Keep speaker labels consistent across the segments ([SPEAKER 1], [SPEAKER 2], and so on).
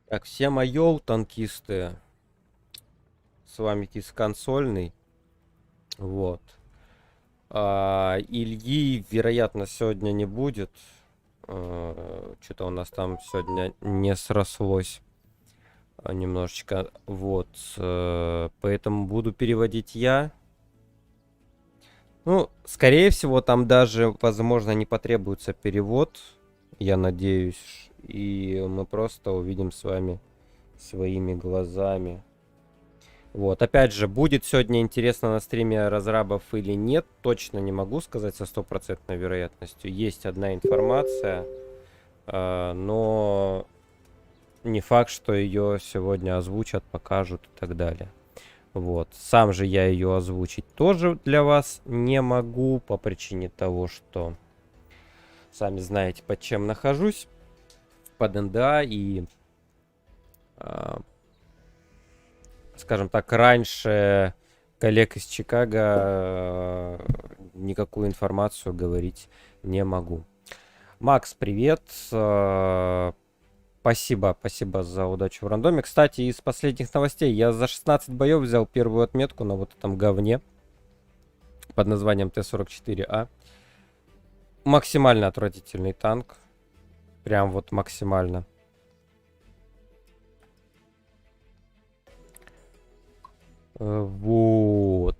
[SPEAKER 1] Так, всем айоу, танкисты. С вами Кис Консольный. Вот. Ильи, вероятно, сегодня не будет. Что-то у нас там сегодня не срослось немножечко. Вот. Поэтому буду переводить я. Ну, скорее всего, там даже, возможно, не потребуется перевод. Я надеюсь. И мы просто увидим с вами своими глазами. Вот, опять же, будет сегодня интересно на стриме разрабов или нет, точно не могу сказать со стопроцентной вероятностью. Есть одна информация, но не факт, что ее сегодня озвучат, покажут и так далее. Вот, сам же я ее озвучить тоже для вас не могу, по причине того, что сами знаете, под чем нахожусь, под НДА и... скажем так, раньше коллег из Чикаго никакую информацию говорить не могу. Макс, привет. Спасибо за удачу в рандоме. Кстати, из последних новостей я за 16 боев взял первую отметку на вот этом говне под названием Т-44А. Максимально отвратительный танк. Прям вот максимально. Вот.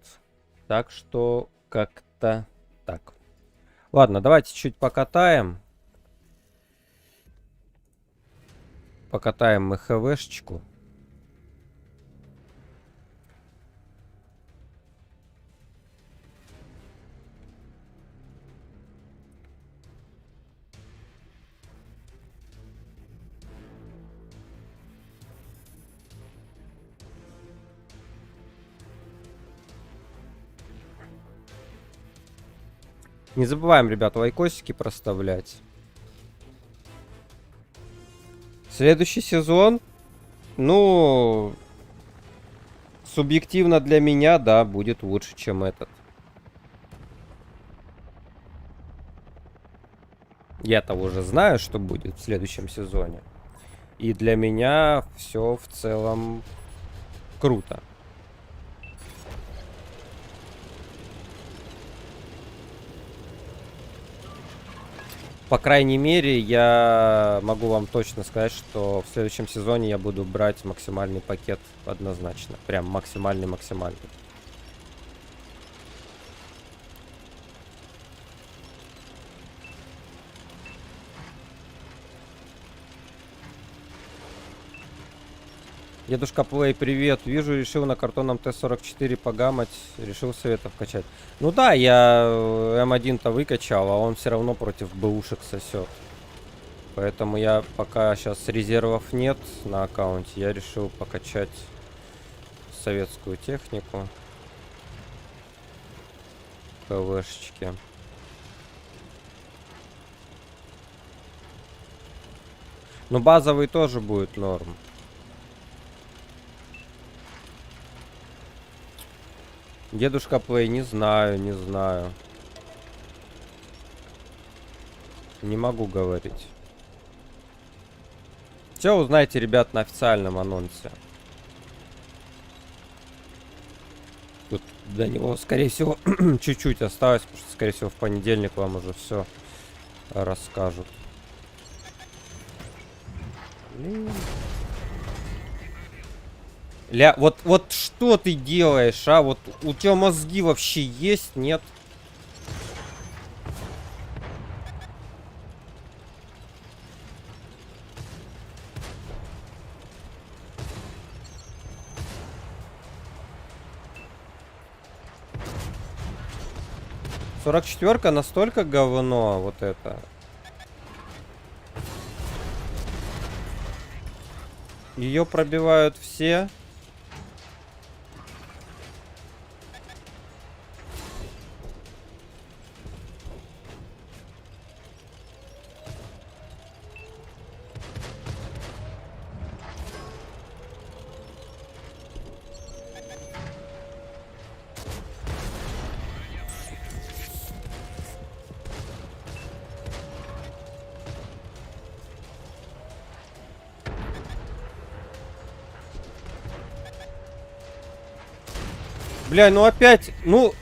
[SPEAKER 1] Так что как-то так. Ладно, давайте чуть покатаем. Покатаем мы ХВшечку. Не забываем, ребят, лайкосики проставлять. Следующий сезон, ну, субъективно для меня, да, будет лучше, чем этот. Я-то уже знаю, что будет в следующем сезоне. И для меня все в целом круто. По крайней мере, я могу вам точно сказать, что в следующем сезоне я буду брать максимальный пакет однозначно. Прям максимальный. Дедушка Плей, привет. Вижу, решил на картонном Т-44 погамать. Решил советов качать. Ну да, я М1-то выкачал, а он все равно против бэушек сосет. Поэтому я пока сейчас резервов нет на аккаунте, я решил покачать советскую технику. КВшечки. Но базовый тоже будет норм. Дедушка Плей, не знаю. Не могу говорить. Все узнаете, ребят, на официальном анонсе. Тут до него, скорее всего, чуть-чуть осталось, потому что, скорее всего, в понедельник вам уже все расскажут. Вот что ты делаешь, а? Вот у тебя мозги вообще есть, нет? «44-ка» настолько говно, вот это. Ее пробивают все. Бля, ну опять, ну...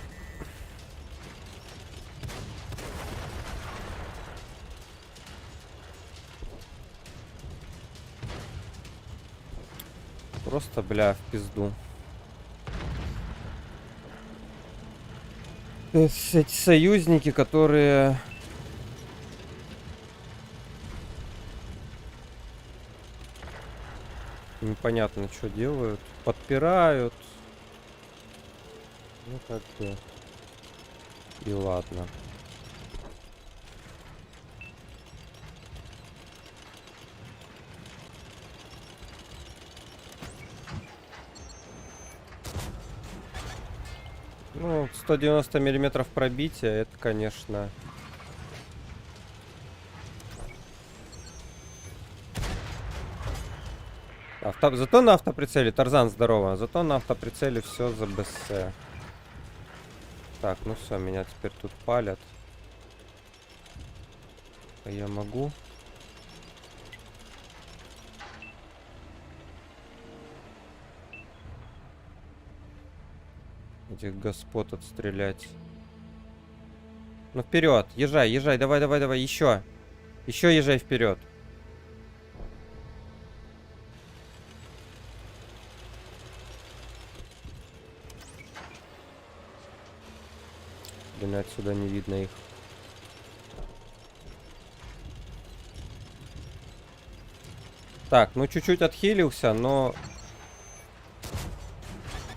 [SPEAKER 1] Просто, бля, в пизду. Эти союзники, которые... Непонятно, что делают. Подпирают. Ну, как бы... И ладно. Ну, 190 миллиметров пробития, это, конечно... Зато на автоприцеле, Тарзан, здорово. Зато на автоприцеле все за БС. Так, ну все, меня теперь тут палят. А я могу? Этих господ отстрелять. Ну вперед, езжай, езжай, давай, давай, давай, еще. Еще езжай вперед. Блин, отсюда не видно их. Так, ну чуть-чуть отхилился, но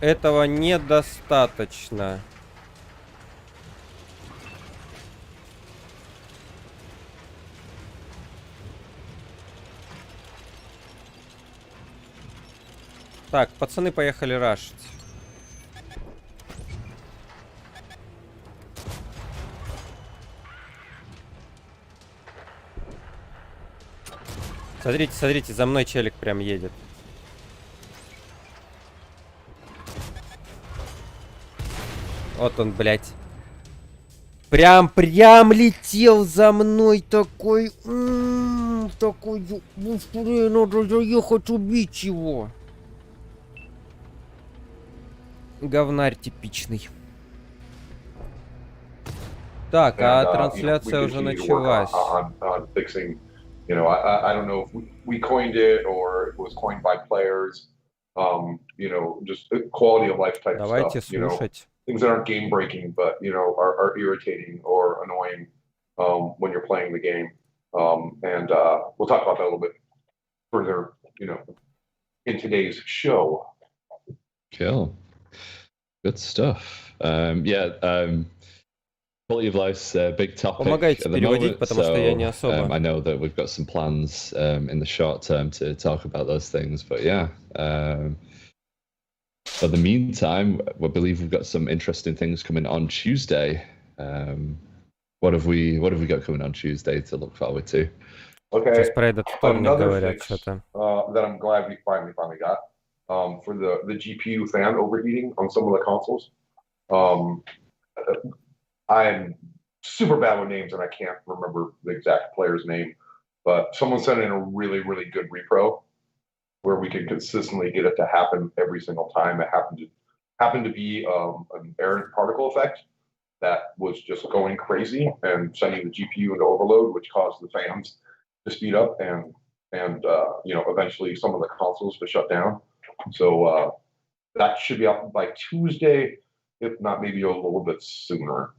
[SPEAKER 1] этого недостаточно. Так, пацаны поехали рашить. Смотрите, смотрите, за мной челик прям едет. Вот он, блядь. Прям летел за мной такой. Такой, быстрее надо заехать убить его. Говнарь типичный. Так, а трансляция уже началась.
[SPEAKER 2] You know, I don't know if we coined it or it was coined by players. You know, just quality of life type
[SPEAKER 1] Давайте
[SPEAKER 2] stuff. You know,
[SPEAKER 1] слушать.
[SPEAKER 2] things that aren't game breaking, but you know, are irritating or annoying when you're playing the game. And we'll talk about that a little bit further. You know, in today's show.
[SPEAKER 3] Cool. Good stuff. Quality of life's a big topic
[SPEAKER 1] Помогайте
[SPEAKER 3] at the
[SPEAKER 1] переводить,
[SPEAKER 3] moment,
[SPEAKER 1] потому что я не особо.
[SPEAKER 3] I know that we've got some plans in the short term to talk about those things, but yeah. For the meantime, I believe we've got some interesting things coming on Tuesday. What have we got coming on Tuesday to look forward to?
[SPEAKER 2] Okay.
[SPEAKER 1] Сейчас про этот вторник говорят что-то.
[SPEAKER 2] That I'm glad we finally got for the GPU fan overheating on some of the consoles. I'm super bad with names and I can't remember the exact player's name, but someone sent in a really, really good repro where we could consistently get it to happen every single time. It happened to be an errant particle effect that was just going crazy and sending the GPU into overload, which caused the fans to speed up and you know, eventually some of the consoles to shut down. So that should be out by Tuesday, if not maybe a little bit sooner.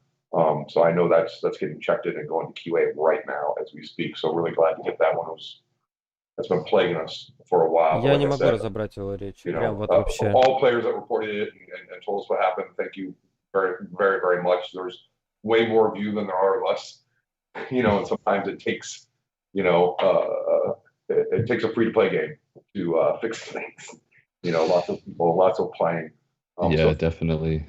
[SPEAKER 2] So I know that's getting checked in and going to QA right now as we speak. So really glad to get that one. That's been plaguing us for a while.
[SPEAKER 1] Я не могу разобрать его речь. Прям вот вообще.
[SPEAKER 2] All players that reported it and told us what happened, thank you very, very, very much. There's way more of you than there are of us. You know, and sometimes it takes, you know, it takes a free-to-play game to fix things. You know, lots of people, lots of playing.
[SPEAKER 3] Yeah, so, definitely.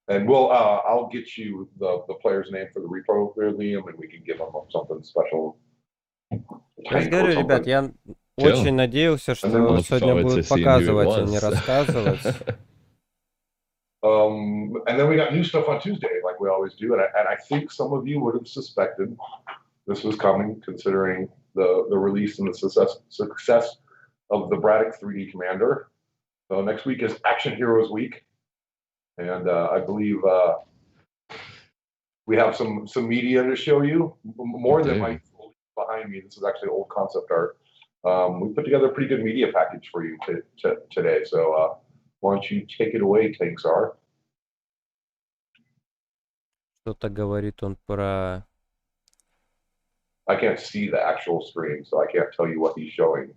[SPEAKER 2] And we'll, I'll get you the player's name for the repo, Liam, and we can give them something special.
[SPEAKER 1] Я же говорю, ребят, я очень надеялся, что сегодня будут показывать, а не рассказывать.
[SPEAKER 2] And then we got new stuff on Tuesday, like we always do, and I think some of you would have suspected this was coming, considering the release and the success of the Braddock 3D Commander. So next week is Action Heroes Week. and I believe we have some media to show you. More than Mike behind me. This is actually old concept art. We put together a pretty good media package for you today. So why don't you take it away, Tanksar?
[SPEAKER 1] Что-то говорит он про...
[SPEAKER 2] I can't see the actual screen, so I can't tell you what he's showing.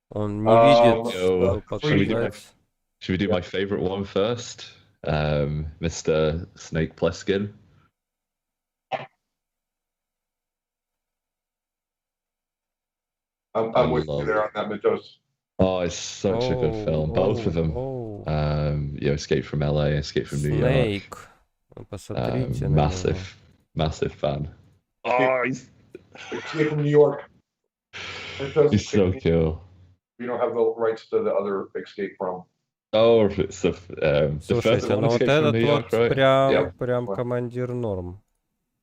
[SPEAKER 1] Он не видит,
[SPEAKER 3] Yo,
[SPEAKER 1] что
[SPEAKER 3] should we do
[SPEAKER 1] показать.
[SPEAKER 3] Should we do my favorite one first? Mr. Snake Plissken.
[SPEAKER 2] I'm with you there on that, Mentos.
[SPEAKER 3] Oh, it's such a good film. Both of them. Escape from LA, Escape from New
[SPEAKER 1] Snake.
[SPEAKER 3] York.
[SPEAKER 1] Посмотрите на него.
[SPEAKER 3] Massive fan. Oh,
[SPEAKER 2] Escape from New York. Mentos,
[SPEAKER 3] he's so cool.
[SPEAKER 2] We don't have the rights to the other Escape from.
[SPEAKER 3] Oh, it's the first
[SPEAKER 1] Слушайте,
[SPEAKER 3] one,
[SPEAKER 1] ну вот
[SPEAKER 3] Escape from
[SPEAKER 1] этот
[SPEAKER 3] New York,
[SPEAKER 1] вот
[SPEAKER 3] right?
[SPEAKER 1] прям командир норм.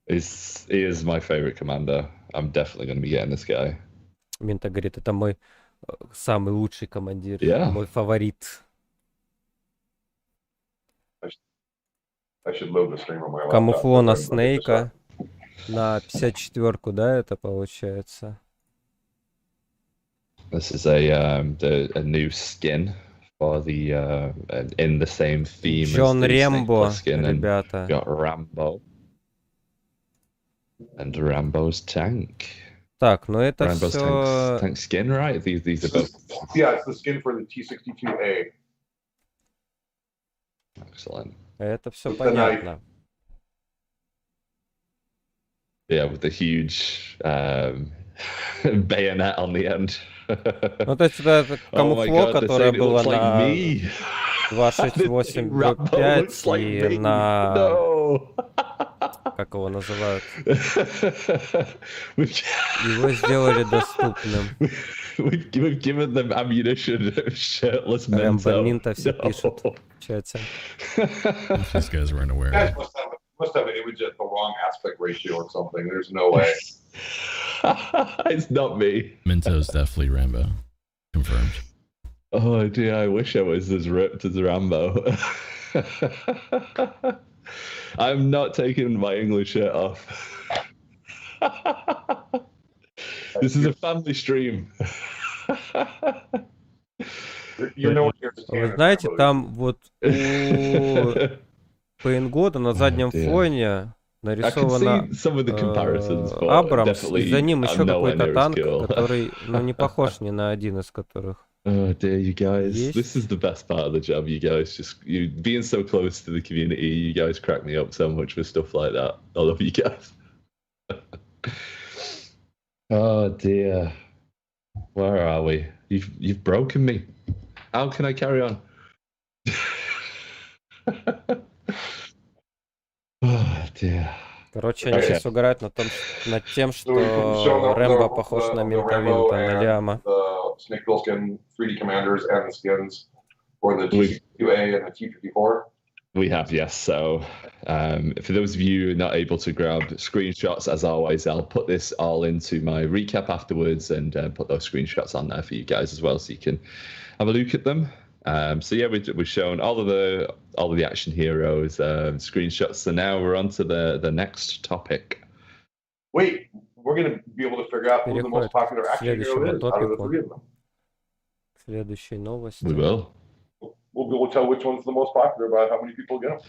[SPEAKER 3] He is my favorite commander. I'm definitely going to be getting this guy.
[SPEAKER 1] Минта говорит, это мой самый лучший командир,
[SPEAKER 3] Yeah.
[SPEAKER 1] мой фаворит.
[SPEAKER 2] I should load the stream on my laptop.
[SPEAKER 1] Камуфлона Снейка на 54-ку, да, это получается?
[SPEAKER 3] This is a new skin for the in the same theme
[SPEAKER 1] Джон
[SPEAKER 3] as the Snake
[SPEAKER 1] Рембо,
[SPEAKER 3] Plissken, and
[SPEAKER 1] ребята.
[SPEAKER 3] got Rambo and Rambo's tank.
[SPEAKER 1] Так, ну это
[SPEAKER 3] Rambo's
[SPEAKER 1] все...
[SPEAKER 3] tank skin, right? These are both
[SPEAKER 2] Yeah, it's the skin for the T62A.
[SPEAKER 3] excellent.
[SPEAKER 1] Это все
[SPEAKER 2] With the knife.
[SPEAKER 1] понятно.
[SPEAKER 3] Yeah, with the huge bayonet on the end.
[SPEAKER 1] Ну, то есть это
[SPEAKER 3] Oh my
[SPEAKER 1] камуфло,
[SPEAKER 3] God, they're
[SPEAKER 1] которое
[SPEAKER 3] saying it
[SPEAKER 1] было
[SPEAKER 3] looks like
[SPEAKER 1] на
[SPEAKER 3] me.
[SPEAKER 1] 268.5 и на...
[SPEAKER 3] No.
[SPEAKER 1] Как его называют?
[SPEAKER 3] We've
[SPEAKER 1] Его сделали доступным.
[SPEAKER 3] we've given them ammunition, shirtless
[SPEAKER 1] Рэмбо
[SPEAKER 3] Menzo.
[SPEAKER 1] Минта все пишут в чате.
[SPEAKER 4] These guys weren't aware.
[SPEAKER 2] You guys must have an image at the wrong aspect ratio or something. There's no way.
[SPEAKER 3] It's not me.
[SPEAKER 4] Mentos definitely Rambo. Confirmed.
[SPEAKER 3] Oh dear, I wish I was as ripped as Rambo. I'm not taking my English shirt off. This is a family stream.
[SPEAKER 2] You know what you're
[SPEAKER 1] Вы знаете, там вот у Пейнгода на заднем
[SPEAKER 3] dear.
[SPEAKER 1] фоне
[SPEAKER 3] I can
[SPEAKER 1] нарисовано
[SPEAKER 3] see some of the comparisons, but
[SPEAKER 1] Абрамс,
[SPEAKER 3] definitely
[SPEAKER 1] и за ним еще
[SPEAKER 3] I'm nowhere
[SPEAKER 1] какой-то
[SPEAKER 3] near as
[SPEAKER 1] танк,
[SPEAKER 3] cool.
[SPEAKER 1] который, ну, не похож ни на один из которых.
[SPEAKER 3] Oh dear, you guys.
[SPEAKER 1] Есть.
[SPEAKER 3] This is the best part of the job, you guys. Just you being so close to the community, you guys crack me up so much with stuff like that. I love you guys. Oh dear. Where are we? You've broken me. How can I carry on? Oh dear.
[SPEAKER 1] Короче, они сейчас угорают над тем, что Рэмбо похож на Минта Винта, на Ляма.
[SPEAKER 2] The Snake Plissken 3D commanders and the skins for the T62A and the T54.
[SPEAKER 3] We have, yes. So for those of you not able to grab screenshots, as always, I'll put this all into my recap afterwards and put those screenshots on there for you guys as well, so you can have a look at them. So yeah, we've shown all of the action heroes screenshots. So now we're on to the next topic.
[SPEAKER 2] Wait, we're gonna be able to figure out who the most popular action hero is out of the three of them.
[SPEAKER 1] Следующие новости.
[SPEAKER 3] We will.
[SPEAKER 2] We'll be able to tell which one's the most popular by how many people get them.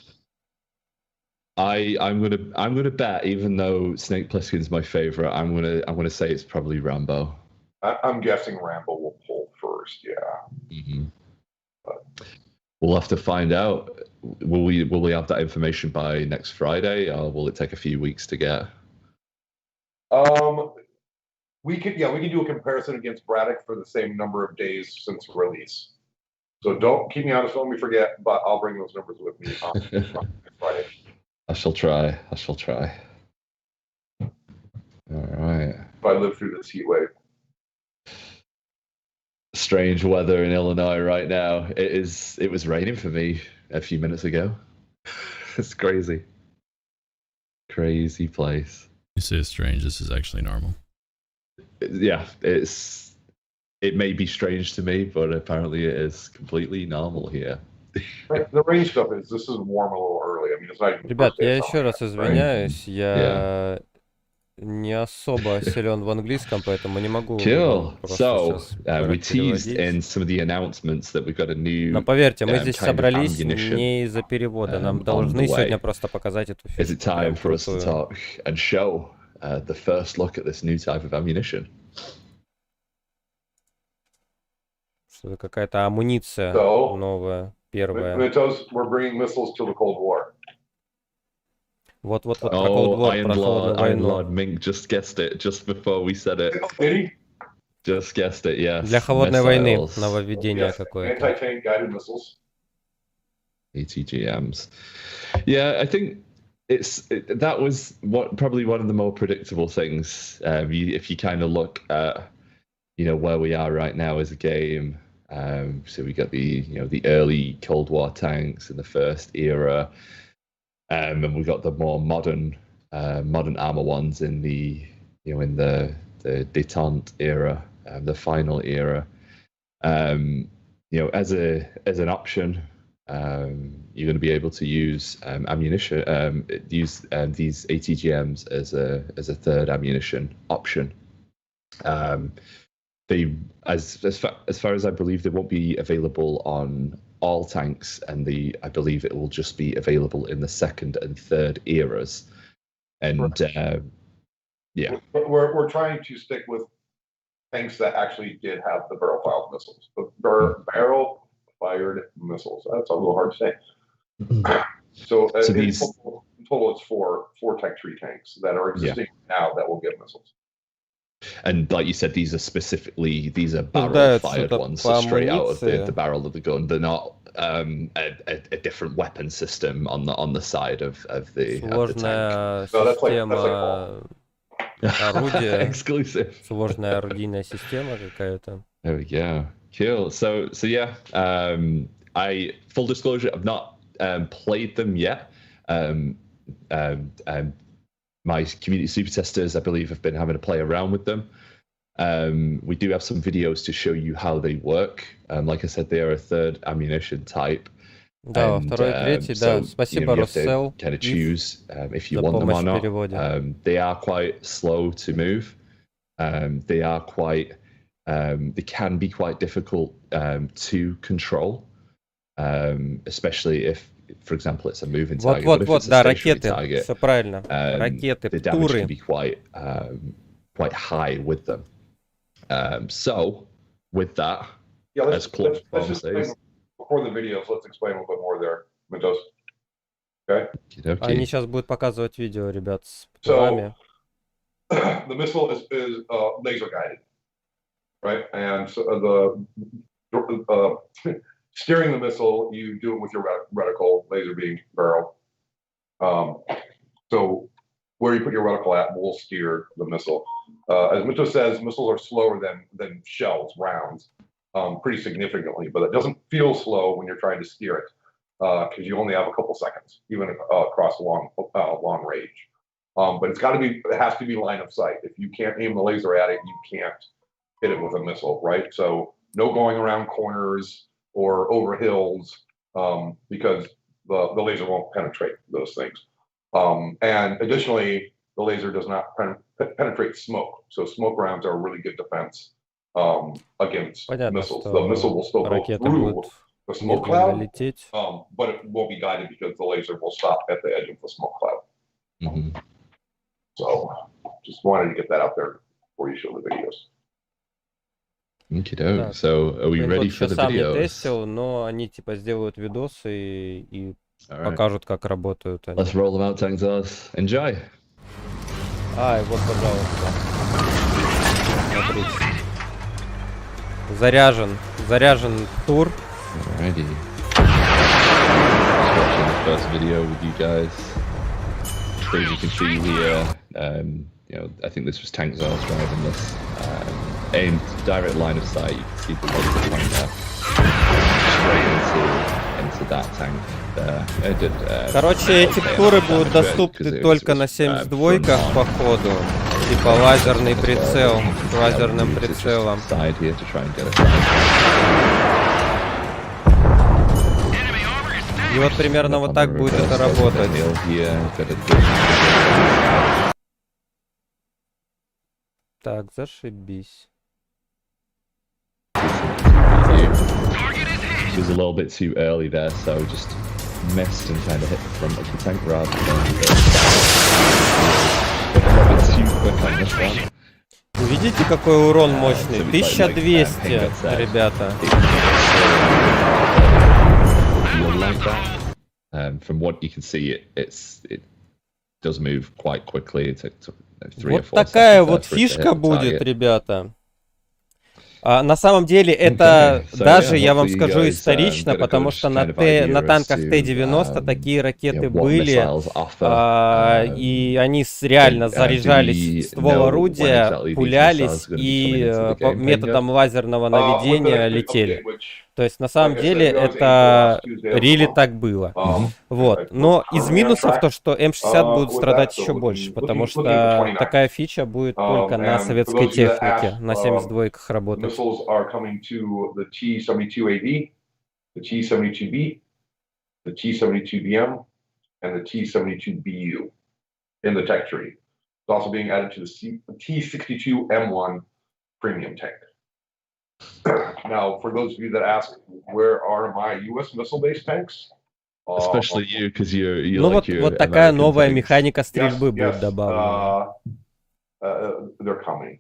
[SPEAKER 3] I'm gonna bet, even though Snake Plissken's my favorite, I'm gonna say it's probably Rambo.
[SPEAKER 2] I'm guessing Rambo will pull first. Yeah.
[SPEAKER 3] Mm-hmm. We'll have to find out. Will we have that information by next Friday, or will it take a few weeks to get?
[SPEAKER 2] We can do a comparison against Braddock for the same number of days since release. So don't keep me honest, don't let me forget, but I'll bring those numbers with me on next Friday.
[SPEAKER 3] I shall try. All right.
[SPEAKER 2] If I live through this heat wave.
[SPEAKER 3] Strange weather in Illinois right now. It was raining for me a few minutes ago. It's crazy. Crazy place.
[SPEAKER 4] You say it's strange. This is actually normal.
[SPEAKER 3] Yeah, it may be strange to me, but apparently it is completely normal here.
[SPEAKER 2] The range stuff is this is warm a little early. I mean, it's not even.
[SPEAKER 1] Ребят,
[SPEAKER 2] first day
[SPEAKER 1] я
[SPEAKER 2] of
[SPEAKER 1] еще
[SPEAKER 2] summer
[SPEAKER 1] раз
[SPEAKER 2] yet, right?
[SPEAKER 1] извиняюсь, я не особо силен в английском, поэтому не могу
[SPEAKER 3] Cool.
[SPEAKER 1] просто
[SPEAKER 3] So
[SPEAKER 1] сейчас
[SPEAKER 3] we teased
[SPEAKER 1] переводить.
[SPEAKER 3] in some of the announcements that we've got a new.
[SPEAKER 1] Но поверьте, мы здесь
[SPEAKER 3] kind of
[SPEAKER 1] собрались
[SPEAKER 3] ammunition,
[SPEAKER 1] не из-за перевода, нам
[SPEAKER 3] on
[SPEAKER 1] должны
[SPEAKER 3] the
[SPEAKER 1] сегодня
[SPEAKER 3] way.
[SPEAKER 1] просто показать эту
[SPEAKER 3] Is
[SPEAKER 1] фишку.
[SPEAKER 3] it time
[SPEAKER 1] прям
[SPEAKER 3] for us to
[SPEAKER 1] крутую.
[SPEAKER 3] talk and show the first look at this new type of ammunition?
[SPEAKER 1] Что какая-то амуниция
[SPEAKER 2] So,
[SPEAKER 1] новая, первая.
[SPEAKER 2] Mythos, we're bringing missiles to the Cold War.
[SPEAKER 1] Вот про Cold
[SPEAKER 3] Oh,
[SPEAKER 1] War, про холодную
[SPEAKER 3] Iron
[SPEAKER 1] войну.
[SPEAKER 3] Lord Mink just guessed it just before we said it.
[SPEAKER 2] Did he?
[SPEAKER 3] Just guessed it, yes.
[SPEAKER 1] Для холодной войны
[SPEAKER 3] Missiles,
[SPEAKER 1] нововведение
[SPEAKER 2] Yes,
[SPEAKER 1] какое-то.
[SPEAKER 2] anti-tank guided missiles.
[SPEAKER 3] ATGMs. Yeah, I think that was probably one of the more predictable things. If you kind of look at where we are right now as a game. So we got the early Cold War tanks in the first era, and we got the more modern armor ones in the détente era, the final era. As an option, you're going to be able to use ammunition, use these ATGMs as a third ammunition option. They, as far as I believe, they won't be available on all tanks, and I believe it will just be available in the second and third eras. And yeah,
[SPEAKER 2] We're trying to stick with tanks that actually did have the barrel-fired missiles. The barrel-fired missiles. That's a little hard to say. So
[SPEAKER 3] these,
[SPEAKER 2] in total, it's four tank tree tanks that are existing now that will get missiles.
[SPEAKER 3] And like you said, these are barrel-fired ones, so straight out of the barrel of the gun. They're not a different weapon system on the side of the tank.
[SPEAKER 1] Сложная система орудия.
[SPEAKER 3] Exclusive.
[SPEAKER 1] Сложная орудийная система какая-то.
[SPEAKER 3] There we go. Cool. So yeah. Full disclosure, I've not played them yet. My community super testers, I believe, have been having a play around with them. We do have some videos to show you how they work. Like I said, they are a third ammunition type.
[SPEAKER 1] Да, второй, третий, да. Спасибо, Россел.
[SPEAKER 3] Kind of choose if you want them or not. They are quite slow to move. They can be quite difficult to control, especially if, for example, it's a moving target.
[SPEAKER 1] Вот, да, ракеты, все правильно. Ракеты,
[SPEAKER 3] the damage
[SPEAKER 1] туры.
[SPEAKER 3] can be quite high with them. So, with that,
[SPEAKER 2] let's
[SPEAKER 3] says,
[SPEAKER 2] before the videos, let's explain a little bit more there, Mentos. Okay.
[SPEAKER 1] Они сейчас будут показывать видео, ребят, с вами.
[SPEAKER 2] The missile is laser guided, right? And so the steering the missile, you do it with your reticle, laser beam barrel. So where you put your reticle at will steer the missile. As Mito says, missiles are slower than shells, rounds, pretty significantly, but it doesn't feel slow when you're trying to steer it because you only have a couple seconds, even across a long range. But it has to be line of sight. If you can't aim the laser at it, you can't hit it with a missile, right? So no going around corners or over hills because the laser won't penetrate those things. And additionally, the laser does not penetrate smoke. So smoke rounds are a really good defense against missiles. The missile will still go through the smoke cloud, but it won't be guided because the laser will stop at the edge of the smoke cloud.
[SPEAKER 3] Mm-hmm.
[SPEAKER 2] So just wanted to get that out there before you show the videos.
[SPEAKER 3] Okay, so are we ready for the
[SPEAKER 1] videos? Я
[SPEAKER 3] videos?
[SPEAKER 1] сам не тестил, но они типа сделают видосы и покажут, как работают они.
[SPEAKER 3] Let's roll them out, Tangzars. Enjoy.
[SPEAKER 1] И вот, пожалуйста. Смотрите. Заряжен тур.
[SPEAKER 3] Alrighty. Watching the first video with you guys. As you can see here, I think this was Tangzars driving this. Aimed direct line of sight. You can see the laser pointer straight into that tank there.
[SPEAKER 1] Короче, эти туры будут доступны только на 72-ках по ходу. Типа лазерный прицел с лазерным прицелом. И вот примерно вот так будет это работать. Так, зашибись.
[SPEAKER 3] It was a little bit too early there, so just missed and kind of hit the front of the tank rather than a little bit too quick on this one.
[SPEAKER 1] Видите, какой урон мощный? 1200, ребята.
[SPEAKER 3] From what you can see, it does move quite quickly. It took 3 or 4
[SPEAKER 1] Вот такая вот
[SPEAKER 3] seconds
[SPEAKER 1] фишка будет, ребята. На самом деле это даже, я вам скажу, исторично, потому что на танках Т-90 такие ракеты были, и они реально заряжались в ствол орудия, пулялись и методом лазерного наведения летели. То есть на самом деле это рили так было. Вот. Но из минусов то, что М60 будут страдать еще больше, потому что такая фича будет только на советской технике, на 72-ках работать.
[SPEAKER 2] Missiles are coming to the T-72AD, the T-72B, the T-72BM, and the T-72BU in the tech tree. It's also being added to the T-62M1 premium tank. Now, for those of you that ask, where are my U.S. missile-based tanks?
[SPEAKER 3] Especially you, because you're
[SPEAKER 1] Ну
[SPEAKER 3] like
[SPEAKER 1] вот такая новая механика стрельбы будет добавлена.
[SPEAKER 2] They're coming.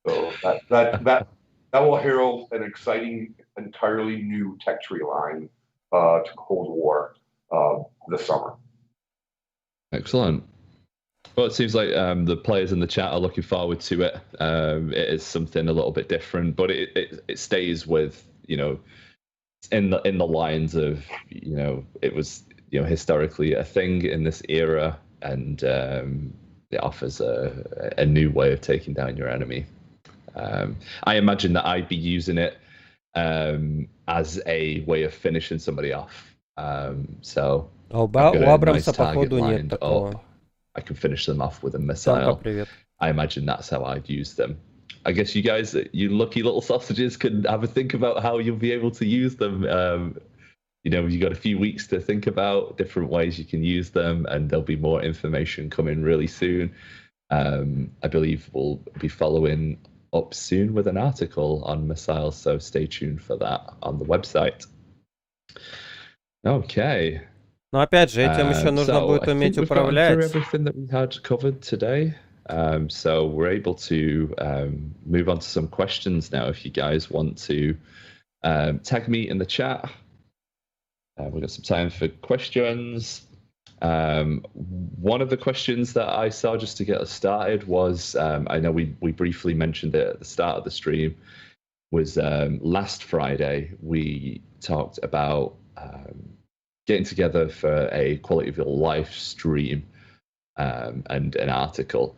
[SPEAKER 2] So that will herald an exciting, entirely new tech tree line to Cold War this summer.
[SPEAKER 3] Excellent. Well, it seems like the players in the chat are looking forward to it. It is something a little bit different, but it stays with, you know, in the lines of, you know, it was, you know, historically a thing in this era, and it offers a new way of taking down your enemy. I imagine that I'd be using it as a way of finishing somebody off. So
[SPEAKER 1] У Абрамса, походу, нет такого.
[SPEAKER 3] I can finish them off with a missile. I imagine that's how I'd use them. I guess you guys, you lucky little sausages, can have a think about how you'll be able to use them. You know, you've got a few weeks to think about different ways you can use them, and there'll be more information coming really soon. I believe we'll be following up soon with an article on missiles, so stay tuned for that on the website. Okay.
[SPEAKER 1] Но опять же, этим еще нужно будет уметь управлять.
[SPEAKER 3] Everything that we had covered today. So we're able to move on to some questions now. If you guys want to tag me in the chat, we've got some time for questions. One of the questions that I saw, just to get us started, was I know we briefly mentioned it at the start of the stream, was last Friday we talked about getting together for a quality of your life stream and an article.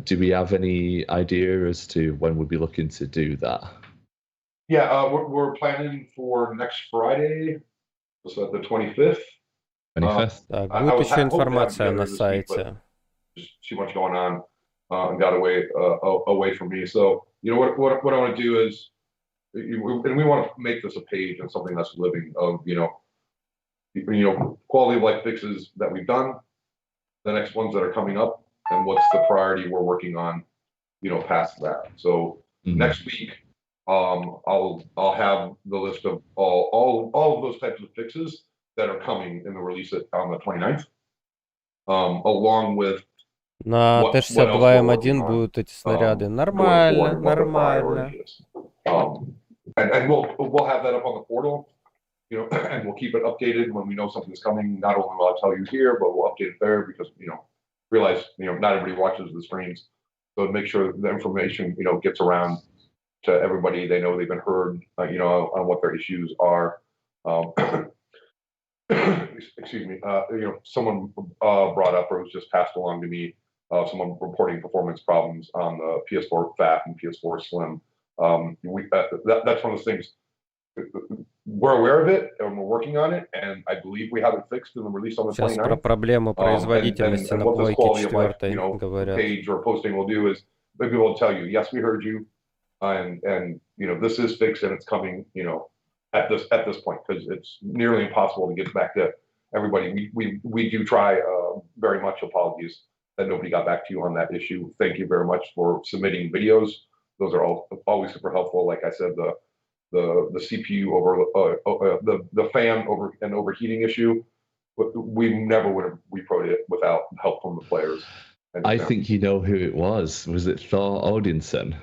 [SPEAKER 3] Do we have any idea as to when we'll be looking to do that?
[SPEAKER 2] Yeah, we're planning for next Friday, so the 25th.
[SPEAKER 3] 25th?
[SPEAKER 1] Так, будет еще информация на сайте.
[SPEAKER 2] Just too much going on and got away from me. So, you know, what I want to do is, and we want to make this a page and something that's living of, you know, quality of life fixes that we've done, the next ones that are coming up, and what's the priority we're working on, you know, past that. So next week, I'll have the list of all of those types of fixes that are coming in the release on the 29th, along with
[SPEAKER 1] на Т-62М1 будут эти снаряды. Нормально, нормально.
[SPEAKER 2] And we'll have that up on the portal. You know, and we'll keep it updated when we know something's coming. Not only will I tell you here, but we'll update it there because, you know, realize, you know, not everybody watches the streams. So make sure the information, you know, gets around to everybody. They know they've been heard, you know, on what their issues are. Excuse me. You know, someone brought up, or it was just passed along to me, someone reporting performance problems on the PS4 Fat and PS4 Slim. That's one of those things. We're aware of it and we're working on it, and I believe we have it fixed in the release on the 29th.
[SPEAKER 1] Сейчас про проблему производительности на плойке 4 говорят.
[SPEAKER 2] Page or posting will do is maybe we'll tell you, yes, we heard you, and you know, this is fixed and it's coming, you know, at this point, because it's nearly impossible to get back to everybody. We do try. Very much apologies that nobody got back to you on that issue. Thank you very much for submitting videos. Those are always super helpful. Like I said, the CPU the fan overheating issue, we never would have reproed it without help from the players.
[SPEAKER 3] I think you know who it was. Was it Thor Odinson?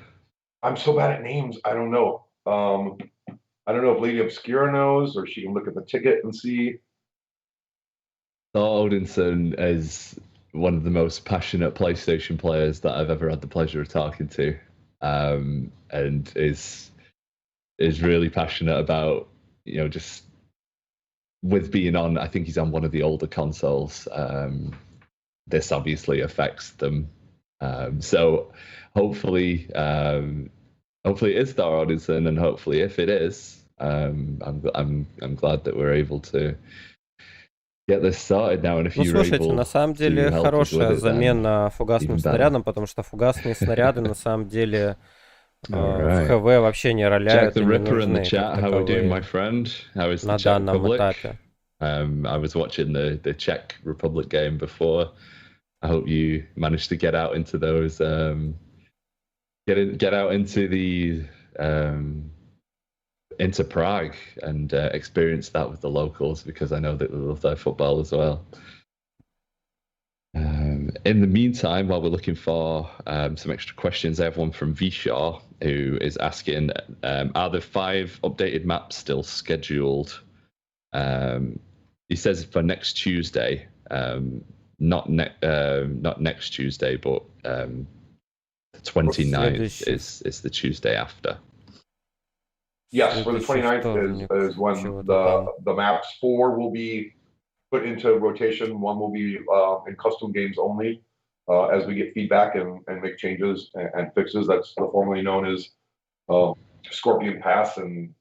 [SPEAKER 2] I'm so bad at names. I don't know. I don't know if Lady Obscura knows, or she can look at the ticket and see.
[SPEAKER 3] Thor Odinson is one of the most passionate PlayStation players that I've ever had the pleasure of talking to, and is really passionate about, you know, just with being on. I think he's on one of the older consoles. This obviously affects them, so hopefully it is Thor Odinson, and hopefully if it is, I'm glad that we're able to get this started now. And if
[SPEAKER 1] Ну,
[SPEAKER 3] you're
[SPEAKER 1] слушайте,
[SPEAKER 3] able
[SPEAKER 1] на самом
[SPEAKER 3] to
[SPEAKER 1] деле
[SPEAKER 3] help us with
[SPEAKER 1] хорошая
[SPEAKER 3] it, then
[SPEAKER 1] замена фугасным
[SPEAKER 3] even better.
[SPEAKER 1] снарядом, потому что фугасные снаряды на самом деле в
[SPEAKER 3] Alright.
[SPEAKER 1] ХВ вообще не
[SPEAKER 3] Jack
[SPEAKER 1] роляют
[SPEAKER 3] the
[SPEAKER 1] и не
[SPEAKER 3] Ripper in the
[SPEAKER 1] нужны
[SPEAKER 3] chat.
[SPEAKER 1] как
[SPEAKER 3] How are we doing, my
[SPEAKER 1] таковые
[SPEAKER 3] friend? How is the
[SPEAKER 1] на
[SPEAKER 3] Czech
[SPEAKER 1] данном
[SPEAKER 3] Republic?
[SPEAKER 1] этапе.
[SPEAKER 3] I was watching the Czech Republic game before. I hope you managed to get out into those, get out into the into Prague and experience that with the locals, because I know that they love their football as well. In the meantime, while we're looking for some extra questions, I have one from Vishaw who is asking, are the 5 updated maps still scheduled? He says for next Tuesday, not next Tuesday, but the 29th is the Tuesday after.
[SPEAKER 2] Yes, for the 29th is when the maps 4 will be put into rotation. 1 will be in custom games only, as we get feedback and make changes and fixes. That's formerly known as Scorpion Pass, and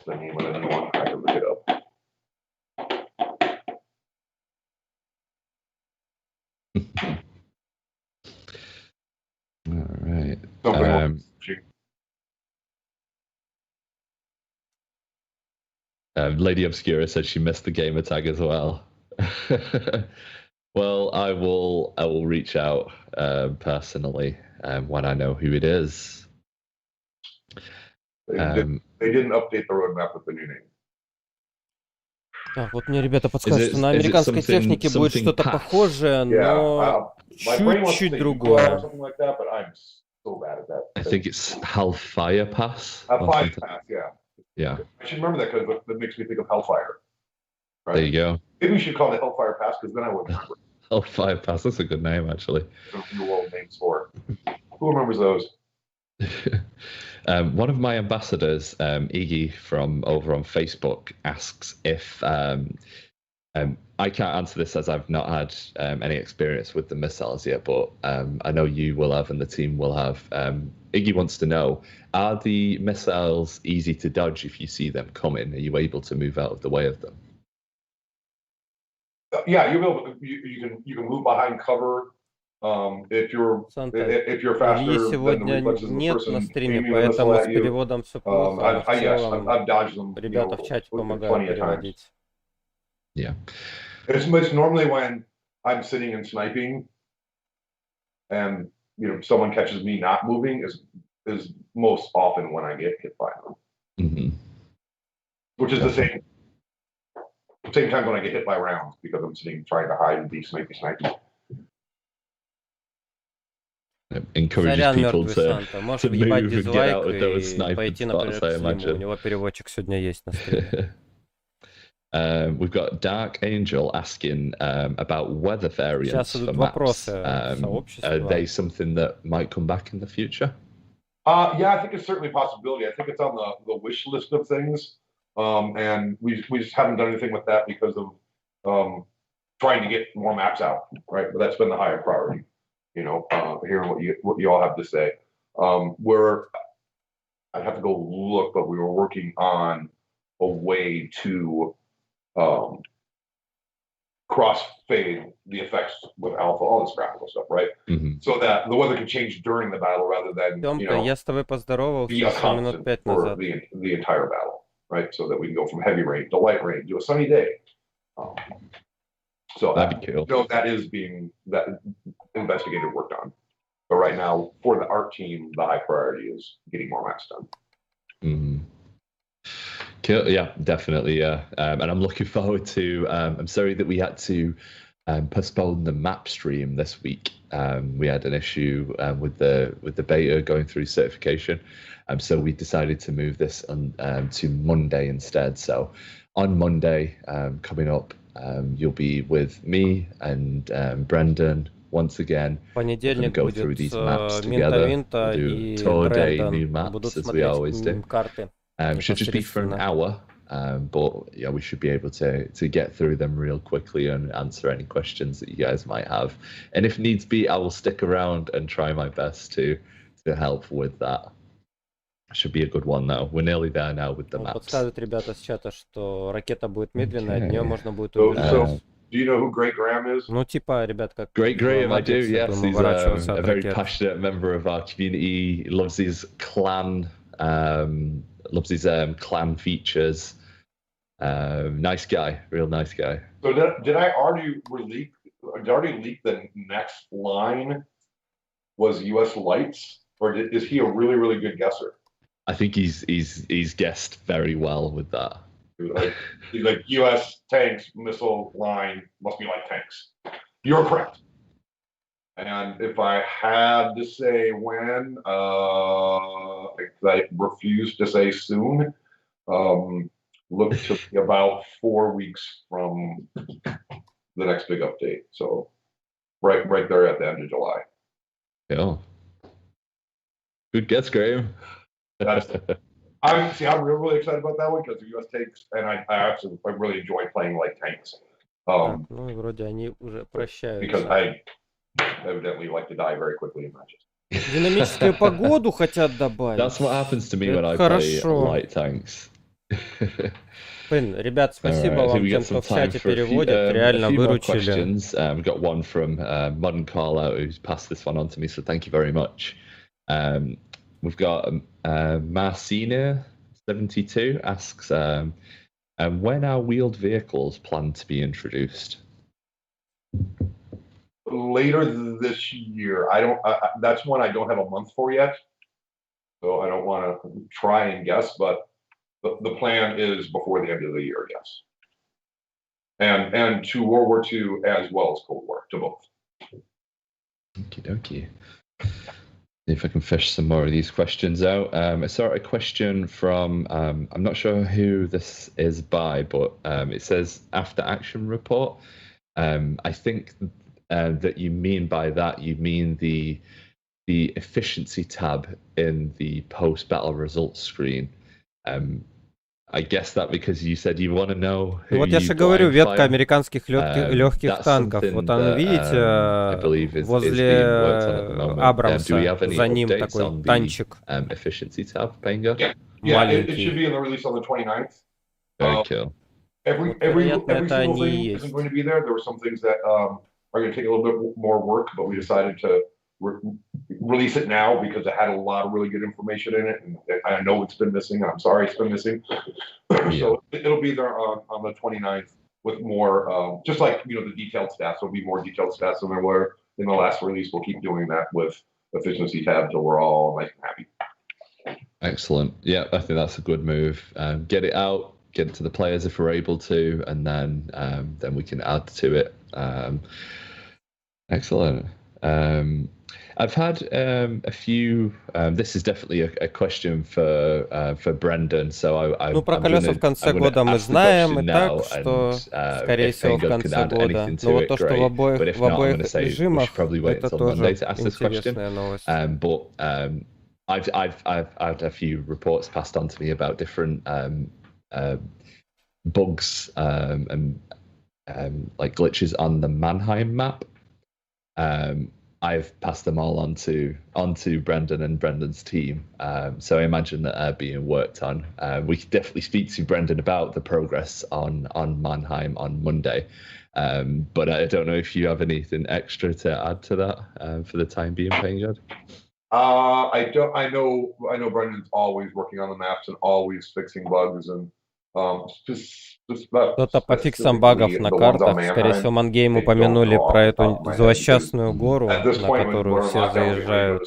[SPEAKER 2] the name of the new one. I can look it up.
[SPEAKER 3] All right. Lady Obscura said she missed the gamer tag as well. Well, I will reach out personally when I know who it is.
[SPEAKER 2] They didn't update the roadmap with the new name.
[SPEAKER 1] Так, вот мне ребята подсказывают, что на американской технике будет что-то похожее, но чуть-чуть другое.
[SPEAKER 3] I think it's Hellfire Pass.
[SPEAKER 2] Hellfire Pass, yeah.
[SPEAKER 3] Yeah.
[SPEAKER 2] I should remember that because that makes me think of Hellfire. Right?
[SPEAKER 3] There you go.
[SPEAKER 2] Maybe we should call it Hellfire Pass, because then I would remember.
[SPEAKER 3] Hellfire Pass, that's a good name, actually.
[SPEAKER 2] New world names for it. Who remembers those?
[SPEAKER 3] One of my ambassadors, Iggy from over on Facebook, asks if I can't answer this as I've not had any experience with the missiles yet, but I know you will have and the team will have. Iggy wants to know, are the missiles easy to dodge if you see them coming? Are you able to move out of the way of them?
[SPEAKER 2] Yeah, you'll be able to, you can move behind cover. If you're faster
[SPEAKER 1] Ильи
[SPEAKER 2] than the
[SPEAKER 1] сегодня
[SPEAKER 2] reflexes of the
[SPEAKER 1] нет
[SPEAKER 2] person
[SPEAKER 1] на стриме,
[SPEAKER 2] aiming the missile
[SPEAKER 1] поэтому с
[SPEAKER 2] at you.
[SPEAKER 1] переводом все плохо. В целом,
[SPEAKER 2] I've dodged them.
[SPEAKER 1] ребята в чате помогают
[SPEAKER 2] plenty of times.
[SPEAKER 1] переводить.
[SPEAKER 3] Yeah.
[SPEAKER 2] It's normally when I'm sitting and sniping, and someone catches me not moving is most often when I get hit by them.
[SPEAKER 3] Mm-hmm.
[SPEAKER 2] Which is the same time when I get hit by rounds, because I'm sitting trying to hide and be sniping.
[SPEAKER 3] Encourages
[SPEAKER 1] Сорян,
[SPEAKER 3] people
[SPEAKER 1] мертвый
[SPEAKER 3] to
[SPEAKER 1] Санта. Можешь
[SPEAKER 3] move
[SPEAKER 1] въебать
[SPEAKER 3] and get
[SPEAKER 1] дизлайк
[SPEAKER 3] out of those
[SPEAKER 1] и
[SPEAKER 3] sniper
[SPEAKER 1] пойти, например,
[SPEAKER 3] spots, I
[SPEAKER 1] к Слиму. У
[SPEAKER 3] imagine.
[SPEAKER 1] него переводчик сегодня есть на стриме.
[SPEAKER 3] We've got Dark Angel asking about weather variants
[SPEAKER 1] Сейчас идут
[SPEAKER 3] for maps.
[SPEAKER 1] вопросы
[SPEAKER 3] Are
[SPEAKER 1] сообщества.
[SPEAKER 3] they something that might come back in the future?
[SPEAKER 2] Yeah, I think it's certainly a possibility. I think it's on the wish list of things, and we just haven't done anything with that because of trying to get more maps out, right? But that's been the higher priority. Hearing what you all have to say. I'd have to go look, but we were working on a way to cross-fade the effects with alpha, all this graphical stuff, right?
[SPEAKER 3] Mm-hmm.
[SPEAKER 2] So that the weather can change during the battle rather than
[SPEAKER 1] Тёмка, я с тобой
[SPEAKER 2] be
[SPEAKER 1] поздоровался
[SPEAKER 2] a
[SPEAKER 1] еще минут
[SPEAKER 2] constant
[SPEAKER 1] 5
[SPEAKER 2] for
[SPEAKER 1] назад.
[SPEAKER 2] the entire battle. right? So that we can go from heavy rain to light rain to a sunny day. So
[SPEAKER 3] That'd be cool.
[SPEAKER 2] that is being investigated, worked on. But right now, for the art team, the high priority is getting more maps done.
[SPEAKER 3] Mm-hmm. Cool. Yeah, definitely. Yeah, and I'm looking forward to. I'm sorry that we had to postpone the map stream this week. We had an issue with the beta going through certification, so we decided to move this on to Monday instead. So on Monday coming up, you'll be with me and Brendan once again.
[SPEAKER 1] Понедельник
[SPEAKER 3] go
[SPEAKER 1] будет
[SPEAKER 3] through these maps together.
[SPEAKER 1] Минта
[SPEAKER 3] We'll do
[SPEAKER 1] и
[SPEAKER 3] tour day, new
[SPEAKER 1] Брэндон будут
[SPEAKER 3] maps as we always do.
[SPEAKER 1] смотреть карты.
[SPEAKER 3] Should just be for an hour, but yeah, we should be able to get through them real quickly and answer any questions that you guys might have. And if needs be, I will stick around and try my best to help with that. Should be a good one though. We're nearly there now with the maps.
[SPEAKER 1] Подсказывают ребята с чата, что ракета будет медленная, от нее можно будет
[SPEAKER 2] So,
[SPEAKER 1] убежать.
[SPEAKER 2] do you know who Great Graham is?
[SPEAKER 1] Ну, типа, ребят, как
[SPEAKER 3] Great Graham, I do,
[SPEAKER 1] Матрице,
[SPEAKER 3] yes.
[SPEAKER 1] будем
[SPEAKER 3] He's
[SPEAKER 1] уворачиваться
[SPEAKER 3] a
[SPEAKER 1] от
[SPEAKER 3] very
[SPEAKER 1] ракет.
[SPEAKER 3] passionate member of our community. He loves his clan, features. Nice guy, real nice guy.
[SPEAKER 2] So did I already leak the next line was US Lights, or is he a really, really good guesser?
[SPEAKER 3] I think he's guessed very well with that.
[SPEAKER 2] He's like US tanks missile line must be like tanks. You're correct. And if I had to say when, I refuse to say soon. Look to be about 4 weeks from the next big update. So right there at the end of July.
[SPEAKER 3] Yeah. Good guess, Graham.
[SPEAKER 2] I'm really excited about that one because the US tanks, and I really enjoy playing like tanks.
[SPEAKER 1] Так, ну, вроде они уже
[SPEAKER 2] Because
[SPEAKER 1] прощаются.
[SPEAKER 2] I evidently like to die very quickly in matches.
[SPEAKER 1] Динамическую погоду хотят добавить.
[SPEAKER 3] That's what happens to me when I
[SPEAKER 1] Хорошо.
[SPEAKER 3] play light tanks.
[SPEAKER 1] Блин, ребят, спасибо
[SPEAKER 3] Alright, I think
[SPEAKER 1] вам
[SPEAKER 3] we
[SPEAKER 1] тем,
[SPEAKER 3] got
[SPEAKER 1] кто
[SPEAKER 3] some
[SPEAKER 1] в
[SPEAKER 3] time
[SPEAKER 1] чате
[SPEAKER 3] for
[SPEAKER 1] переводит, реально
[SPEAKER 3] a few more
[SPEAKER 1] выручили.
[SPEAKER 3] questions. We've got one from Modern Call Out who's passed this one on to me, so thank you very much. We've got Marcina72 asks, when are wheeled vehicles planned to be introduced?
[SPEAKER 2] Later this year. That's one I don't have a month for yet. So I don't want to try and guess, but the plan is before the end of the year, yes. And to World War II as well as Cold War, to both.
[SPEAKER 3] Okie dokie. See if I can fish some more of these questions out. I saw a question from, I'm not sure who this is by, but it says after action report. I think that you mean by that, you mean the efficiency tab in the post-battle results screen. I guess that because you said you want to know who
[SPEAKER 1] Вот я
[SPEAKER 3] you
[SPEAKER 1] же говорю,
[SPEAKER 3] blind
[SPEAKER 1] ветка
[SPEAKER 3] fire.
[SPEAKER 1] американских легких
[SPEAKER 3] That's
[SPEAKER 1] танков.
[SPEAKER 3] something
[SPEAKER 1] Вот там,
[SPEAKER 3] that,
[SPEAKER 1] видите,
[SPEAKER 3] I believe is being worked on at the moment. Do we
[SPEAKER 1] Абрамса,
[SPEAKER 3] have any
[SPEAKER 1] за ним
[SPEAKER 3] updates
[SPEAKER 1] такой
[SPEAKER 3] on the
[SPEAKER 1] танчик
[SPEAKER 3] efficiency tab, Benga?
[SPEAKER 2] Yeah, it should be in the release on the 29th.
[SPEAKER 3] Very cool.
[SPEAKER 2] Every
[SPEAKER 1] вероятно,
[SPEAKER 2] single
[SPEAKER 1] это они и
[SPEAKER 2] thing
[SPEAKER 1] есть.
[SPEAKER 2] isn't going to be there. There were some things that are going to take a little bit more work, but we decided to release it now because it had a lot of really good information in it, and I know it's been missing. I'm sorry it's been missing. So it'll be there on the 29th with more, just like the detailed stats. There'll be more detailed stats than there were in the last release. We'll keep doing that with efficiency tab till we're all nice and happy.
[SPEAKER 3] Excellent. Yeah, I think that's a good move. Get it out, get it to the players if we're able to, and then we can add to it. Excellent. I've had a few. This is definitely a question for Brendan. So
[SPEAKER 1] Ну, про колеса в конце года мы знаем и так, что, скорее всего, в конце года. Но вот то, что в обоих режимах, это тоже интересная новость.
[SPEAKER 3] But I've had a few reports passed on to me about different bugs and like glitches on the Mannheim map. I've passed them all on to Brendan and Brendan's team. So I imagine that they're being worked on. We could definitely speak to Brendan about the progress on Mannheim on Monday. But I don't know if you have anything extra to add to that for the time being, Payne.
[SPEAKER 2] I know Brendan's always working on the maps and always fixing bugs, and
[SPEAKER 1] Кто-то по фиксам багов на картах, скорее всего, Мангейм упомянули про эту злосчастную гору, на которую все заезжают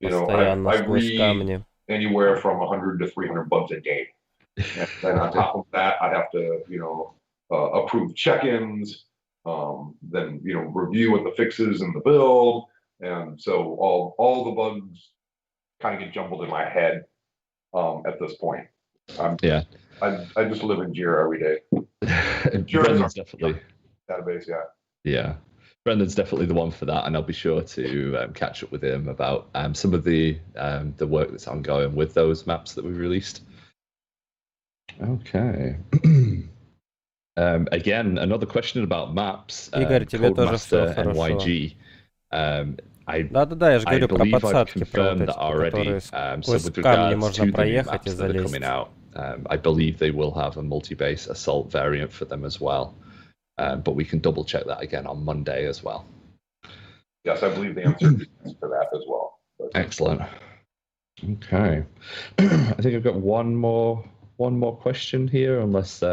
[SPEAKER 1] постоянно сквозь камни.
[SPEAKER 2] Anywhere from 100 to 300 bugs a day. And then on top of that, I have to, approve check-ins, then, review what the fixes in the build. And so all the bugs kind of get jumbled in my head at this point. I just live in Jira every day.
[SPEAKER 3] Brendan's definitely
[SPEAKER 2] database, yeah.
[SPEAKER 3] Yeah. Brendan's definitely the one for that, and I'll be sure to catch up with him about some of the work that's ongoing with those maps that we've released. Okay. Again, another question about maps.
[SPEAKER 1] Игорь, тебе тоже всего
[SPEAKER 3] NYG.
[SPEAKER 1] Да-да-да, я же говорю про
[SPEAKER 3] believe I've
[SPEAKER 1] подсадки, про вот
[SPEAKER 3] confirmed
[SPEAKER 1] эти,
[SPEAKER 3] that already.
[SPEAKER 1] которые
[SPEAKER 3] So
[SPEAKER 1] сквозь
[SPEAKER 3] with
[SPEAKER 1] камни
[SPEAKER 3] regards
[SPEAKER 1] можно
[SPEAKER 3] to the new
[SPEAKER 1] проехать и
[SPEAKER 3] maps that are
[SPEAKER 1] залезть.
[SPEAKER 3] coming out, I believe they will have a multi-base assault variant for them as well. But we can double check that again on Monday as well.
[SPEAKER 2] Yes, I believe the answer is for that as well.
[SPEAKER 3] Excellent. Okay. I think I've got one more question here, unless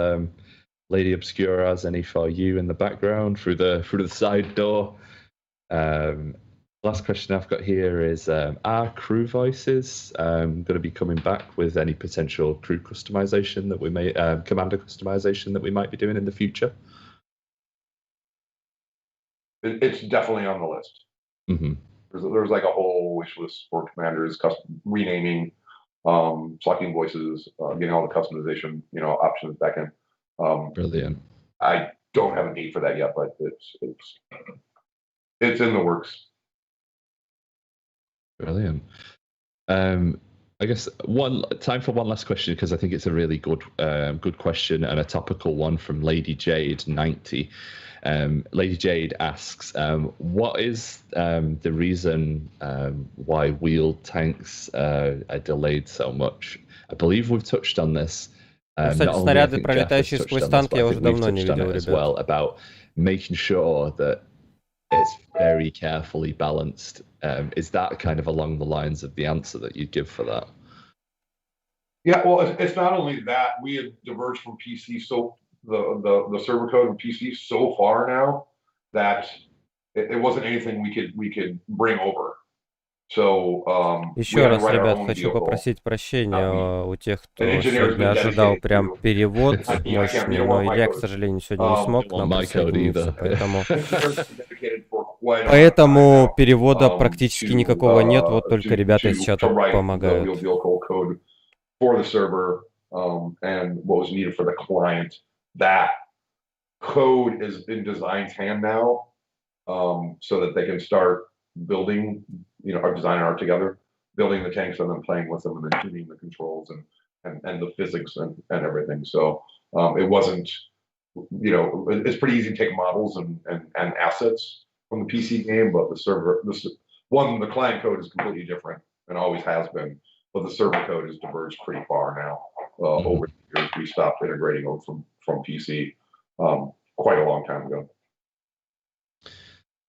[SPEAKER 3] Lady Obscura has any for you in the background through the side door. Last question I've got here is: are crew voices going to be coming back with any potential crew customization that we may, commander customization that we might be doing in the future?
[SPEAKER 2] It's definitely on the list.
[SPEAKER 3] Mm-hmm.
[SPEAKER 2] There's like a whole wish list for commanders, custom renaming, selecting voices, getting all the customization, options back in.
[SPEAKER 3] Brilliant.
[SPEAKER 2] I don't have a date for that yet, but it's in the works.
[SPEAKER 3] Brilliant. I guess time for one last question, because I think it's a really good question and a topical one from Lady Jade 90. Lady Jade asks, what is the reason why wheeled tanks are delayed so much? I believe we've touched on this.
[SPEAKER 1] Кстати, снаряды, пролетающие сквозь танк, я уже давно не видел,
[SPEAKER 3] as well, about making sure that it's very carefully balanced. Is that kind of along the lines of the answer that you'd give for that?
[SPEAKER 2] Yeah, well, it's not only that. We had diverged from PC, so the server code in PC so far now that it wasn't anything we could bring over. So
[SPEAKER 1] еще раз, ребят, хочу попросить прощения у тех, кто сегодня ожидал прям перевод мощный, но я, к сожалению, сегодня не смог к нам присоединиться, поэтому перевода практически никакого нет, вот только ребята из чата помогают.
[SPEAKER 2] For the server and what was needed for the client. That code is in design's hand now, so that they can start building, our design and art together, building the tanks and then playing with them and then tuning the controls and the physics and everything. So it wasn't, it's pretty easy to take models and assets from the PC game, but the client code is completely different and always has been. But the server code has diverged pretty far now. Over the years, we stopped integrating them from PC quite a long time ago.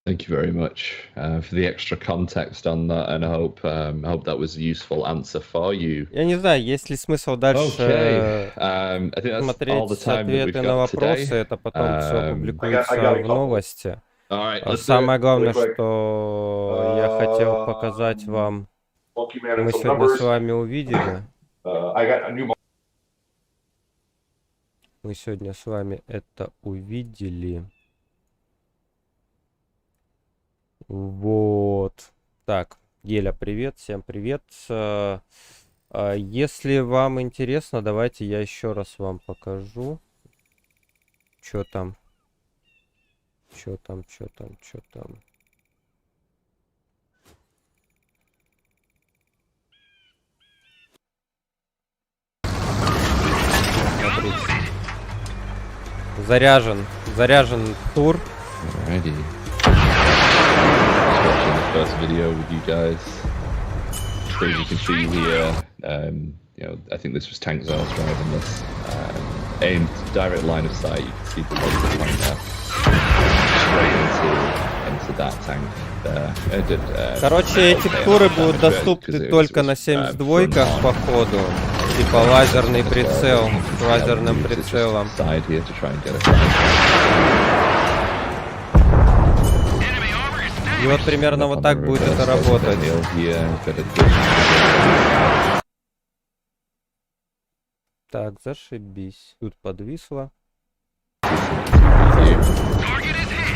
[SPEAKER 3] Thank you very much for the extra context on that, and I hope that was a useful answer for you.
[SPEAKER 1] Я не знаю, есть ли смысл дальше смотреть ответы на вопросы, это потом все публикуется в новости. Самое главное, что я хотел показать вам, мы сегодня с вами увидели. Мы сегодня с вами это увидели. Вот. Так, Еля, привет, всем привет. Если вам интересно, давайте я еще раз вам покажу. Что там? Что там? Заряжен тур.
[SPEAKER 3] Alrighty. Watching the first video with you guys. So as you can see here, I think this was Tank Zell's driving this. Aimed direct line of sight, you can see the laser point there. Straight into that tank there.
[SPEAKER 1] Короче, эти туры будут доступны только на 72-ках по ходу. Типа лазерный прицел с лазерным прицелом. И вот примерно вот так будет это работать. Так, зашибись. Тут подвисло.
[SPEAKER 3] She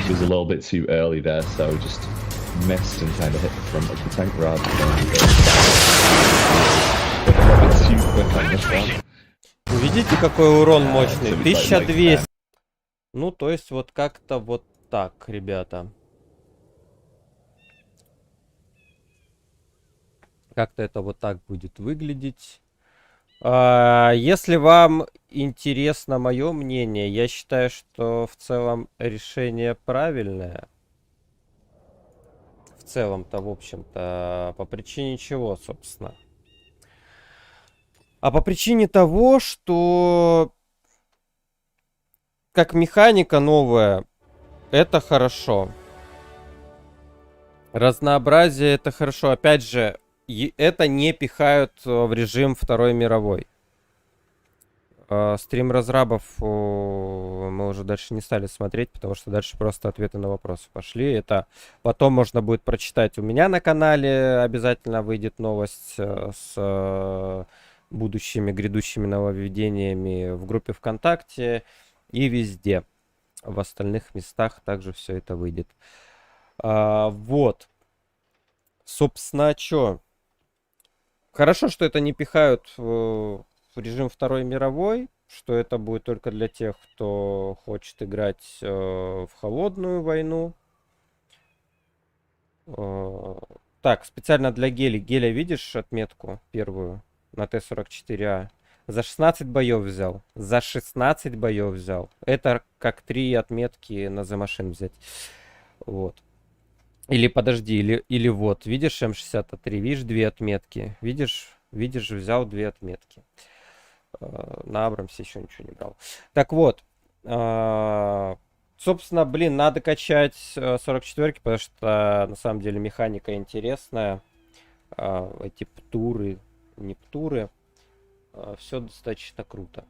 [SPEAKER 3] was a little bit too early there, so just missed and kind of hit the front of the tank rather than...
[SPEAKER 1] Видите, какой урон мощный? 1200. Ну, то есть вот как-то вот так, ребята. Как-то это вот так будет выглядеть. Если вам интересно мое мнение, я считаю, что в целом решение правильное. В целом-то, в общем-то, по причине чего, собственно? А по причине того, что как механика новая, это хорошо. Разнообразие это хорошо. Опять же, это не пихают в режим Второй мировой. Стрим разрабов мы уже дальше не стали смотреть, потому что дальше просто ответы на вопросы пошли. Это потом можно будет прочитать у меня на канале. Обязательно выйдет новость с будущими грядущими нововведениями в группе ВКонтакте и везде. В остальных местах также все это выйдет. Вот. Собственно, что? Хорошо, что это не пихают в режим Второй мировой, что это будет только для тех, кто хочет играть в холодную войну. Так, специально для Геля видишь отметку первую на Т-44А? За 16 боев взял. За 16 боев взял. Это как 3 отметки на The Machine взять. Вот. Или подожди, или вот, видишь М63, видишь 2 отметки, видишь, взял 2 отметки. На Абрамсе еще ничего не брал. Так вот, собственно, блин, надо качать 44-ки, потому что на самом деле механика интересная. Эти птуры, не птуры, все достаточно круто.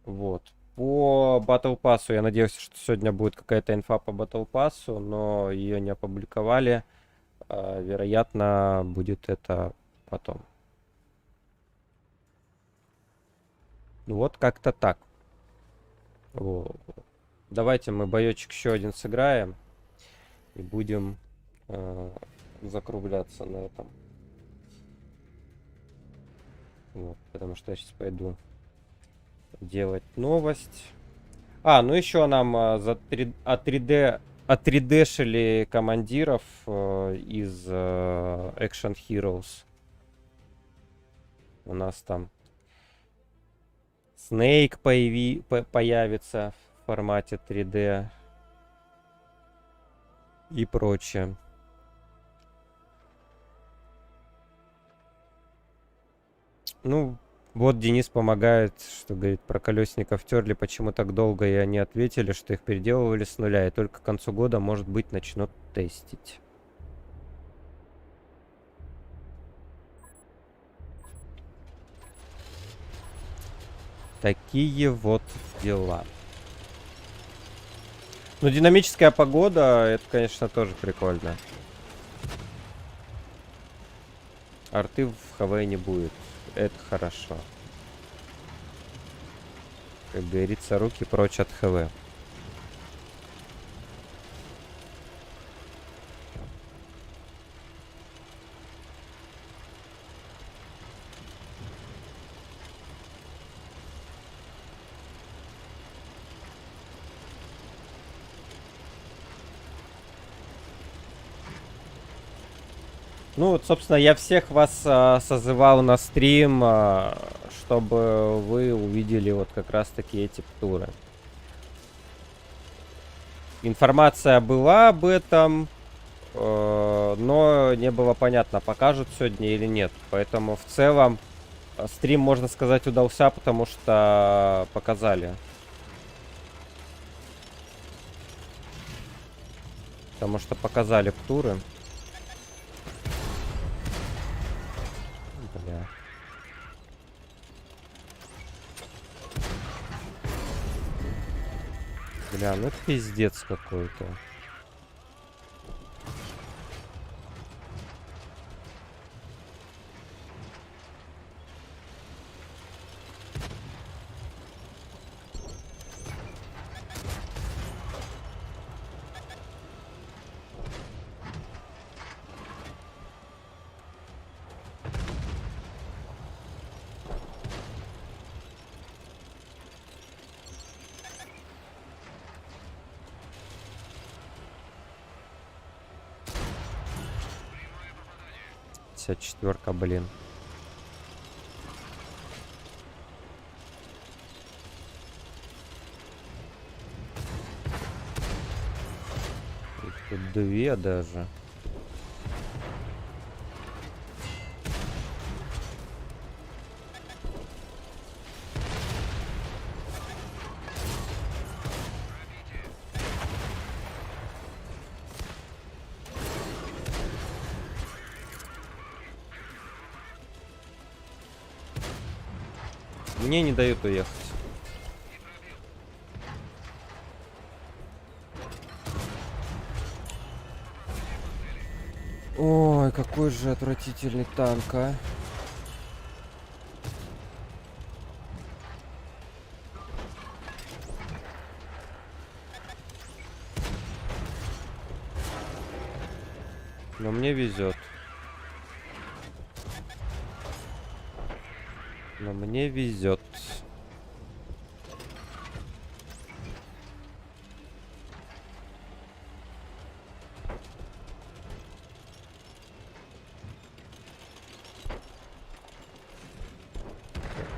[SPEAKER 1] Вот. По Battle Pass'у, я надеюсь, что сегодня будет какая-то инфа по Battle Pass'у, но ее не опубликовали. Вероятно, будет это потом. Ну вот как-то так. Вот. Давайте мы боечек еще один сыграем. И будем закругляться на этом. Вот, потому что я сейчас пойду делать новость. Ну еще нам отридешили командиров из Action Heroes. У нас там Snake появится в формате 3D и прочее. Ну, вот Денис помогает, что говорит, про колесников терли, почему так долго, и они ответили, что их переделывали с нуля, и только к концу года, может быть, начнут тестить. Такие вот дела. Ну, динамическая погода, это, конечно, тоже прикольно. Арты в ХВ не будет. Это хорошо. Как говорится, руки прочь от ХВ. Ну вот, собственно, я всех вас созывал на стрим, чтобы вы увидели вот как раз таки эти птуры. Информация была об этом, но не было понятно, покажут сегодня или нет. Поэтому в целом стрим, можно сказать, удался, потому что показали. Потому что показали птуры. Бля, ну это пиздец какой-то. Четверка, блин. Их тут две даже. Мне не дают уехать. Ой, какой же отвратительный танк, а. Но мне везет. Но мне везет.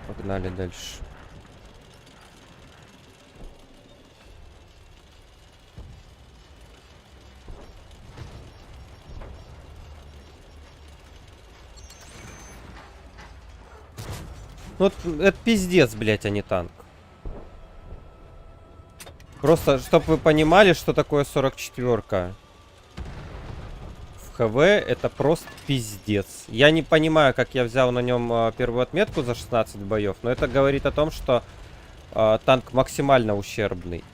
[SPEAKER 1] Погнали дальше. Ну, вот это пиздец, блять, а не танк. Просто, чтобы вы понимали, что такое 44-ка. В ХВ это просто пиздец. Я не понимаю, как я взял на нем первую отметку за 16 боев, но это говорит о том, что танк максимально ущербный.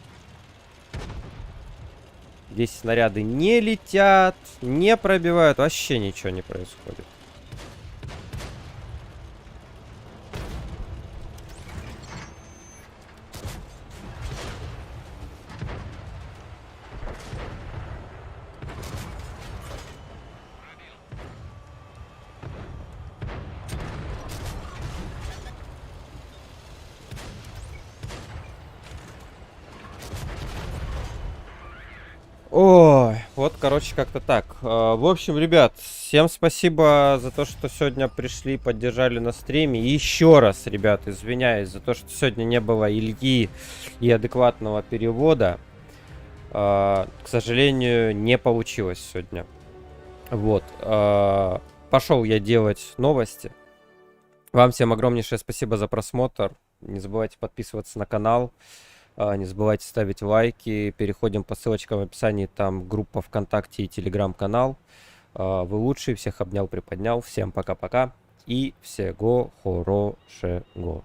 [SPEAKER 1] Здесь снаряды не летят, не пробивают, вообще ничего не происходит. Ой, вот, короче, как-то так. В общем, ребят, всем спасибо за то, что сегодня пришли, поддержали на стриме. И еще раз, ребят, извиняюсь за то, что сегодня не было Ильи и адекватного перевода. К сожалению, не получилось сегодня. Вот. Пошел я делать новости. Вам всем огромнейшее спасибо за просмотр. Не забывайте подписываться на канал. Не забывайте ставить лайки. Переходим по ссылочкам в описании. Там группа ВКонтакте и Телеграм-канал. Вы лучшие. Всех обнял, приподнял. Всем пока-пока. И всего хорошего.